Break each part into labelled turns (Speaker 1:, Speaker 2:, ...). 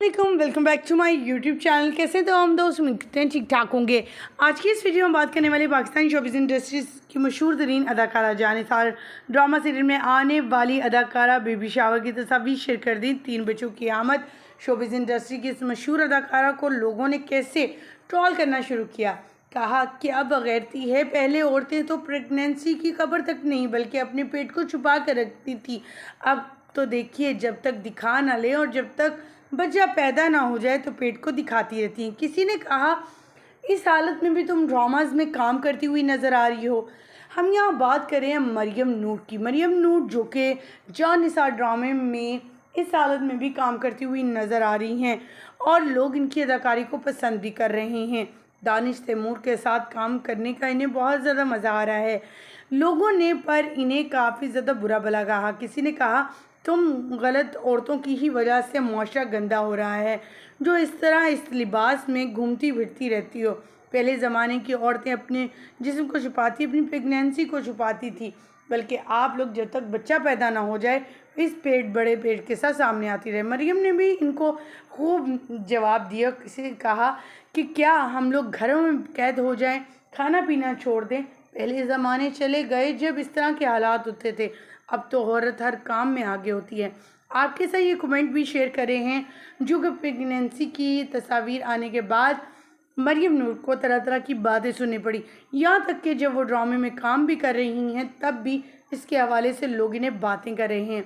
Speaker 1: Welcome back to my YouTube channel. कैसे तो हम दोस्त उम्मीद करते हैं ठीक ठाक होंगे। आज की इस वीडियो में बात करने वाले पाकिस्तानी शोबिज़ इंडस्ट्रीज़ की मशहूर तरीन अदाकारा जानिसार ड्रामा सीरियल में आने वाली अदाकारा बेबी शावर की तस्वीर शेयर कर दी। 3 बच्चों की आमद। शोबिज़ इंडस्ट्री की इस मशहूर अदाकारा को लोगों ने कैसे ट्रोल करना शुरू किया। कहा क्या बगैरती है, पहले औरतें तो प्रेगनेंसी की खबर तक नहीं बल्कि अपने पेट को छुपा कर रखती थी, अब तो देखिए जब तक दिखा ना ले और जब तक बच्चा पैदा ना हो जाए तो पेट को दिखाती रहती हैं। किसी ने कहा इस हालत में भी तुम ड्रामाज में काम करती हुई नज़र आ रही हो। हम यहाँ बात करें मरियम नूर की। मरियम नूर जो कि जानिसार ड्रामे में इस हालत में भी काम करती हुई नज़र आ रही हैं और लोग इनकी अदाकारी को पसंद भी कर रहे हैं। दानिश तैमूर के साथ काम करने का इन्हें बहुत ज़्यादा मज़ा आ रहा है। लोगों ने पर इन्हें काफ़ी ज़्यादा बुरा भला कहा। किसी ने कहा तुम गलत औरतों की ही वजह से मुआशरा गंदा हो रहा है, जो इस तरह इस लिबास में घूमती फिरती रहती हो। पहले ज़माने की औरतें अपने जिस्म को छुपाती, अपनी प्रेगनेंसी को छुपाती थी, बल्कि आप लोग जब तक बच्चा पैदा ना हो जाए इस बड़े पेट के साथ सामने आती रहे। मरियम ने भी इनको खूब जवाब दिया। किसी ने कहा कि क्या हम लोग घरों में कैद हो जाएं, खाना पीना छोड़ दें। पहले ज़माने चले गए जब इस तरह के हालात होते थे, अब तो औरत हर काम में आगे होती है। आपके साथ ये कमेंट भी शेयर करे हैं जो कि प्रेगनेंसी की तस्वीर आने के बाद मरियम नूर को तरह तरह की बातें सुननी पड़ी, यहाँ तक कि जब वो ड्रामे में काम भी कर रही हैं तब भी इसके हवाले से लोग इन्हें बातें कर रहे हैं।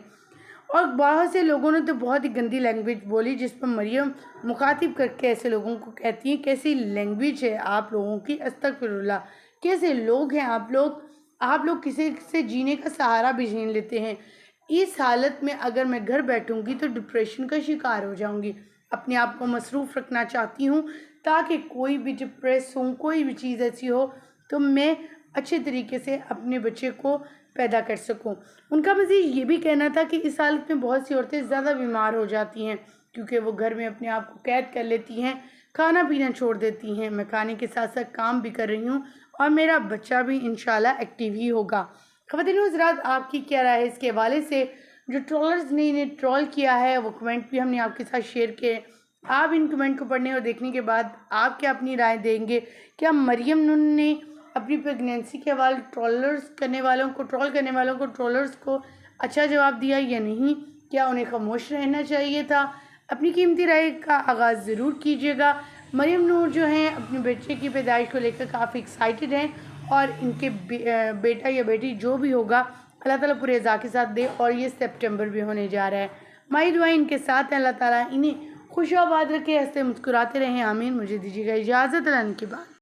Speaker 1: और बहुत से लोगों ने तो बहुत ही गंदी लैंग्वेज बोली, जिस पर मरियम मुखातिब करके ऐसे लोगों को कहती हैं कैसी लैंग्वेज है आप लोगों की, अस्तगफिरुल्लाह, कैसे लोग हैं आप लोग किसी से जीने का सहारा भी छीन लेते हैं। इस हालत में अगर मैं घर बैठूंगी तो डिप्रेशन का शिकार हो जाऊंगी। अपने आप को मसरूफ़ रखना चाहती हूँ ताकि कोई भी डिप्रेस हो, कोई भी चीज़ ऐसी हो तो मैं अच्छे तरीके से अपने बच्चे को पैदा कर सकूं। उनका मज़ीद ये भी कहना था कि इस हालत में बहुत सी औरतें ज़्यादा बीमार हो जाती हैं क्योंकि वो घर में अपने आप को कैद कर लेती हैं, खाना पीना छोड़ देती हैं। मैं खाने के साथ साथ काम भी कर रही हूँ और मेरा बच्चा भी इंशाल्लाह एक्टिव ही होगा। ख़वातीन हज़रात, आपकी क्या राय है इसके हवाले से? जो ट्रोलर्स ने इन्हें ट्रोल किया है वो कमेंट भी हमने आपके साथ शेयर किए। आप इन कमेंट को पढ़ने और देखने के बाद आप क्या अपनी राय देंगे? क्या मरियम नूर ने अपनी प्रेगनेंसी के हवाले ट्रोल करने वालों को ट्रोलर्स को अच्छा जवाब दिया या नहीं? क्या उन्हें खामोश रहना चाहिए था? अपनी कीमती राय का आगाज़ ज़रूर कीजिएगा। मरियम नूर जो हैं अपने बच्चे की पैदाइश को लेकर काफ़ी एक्साइटेड हैं और इनके बेटा या बेटी जो भी होगा अल्लाह ताला पूरे रज़ा के साथ दे और ये सितंबर भी होने जा रहा है। माई दुआएं इनके साथ हैं, अल्लाह ताला इन्हें खुश आबाद रखे, हंसते मुस्कुराते रहें, आमीन। मुझे दीजिएगा इजाज़त, अल्लाह की बात।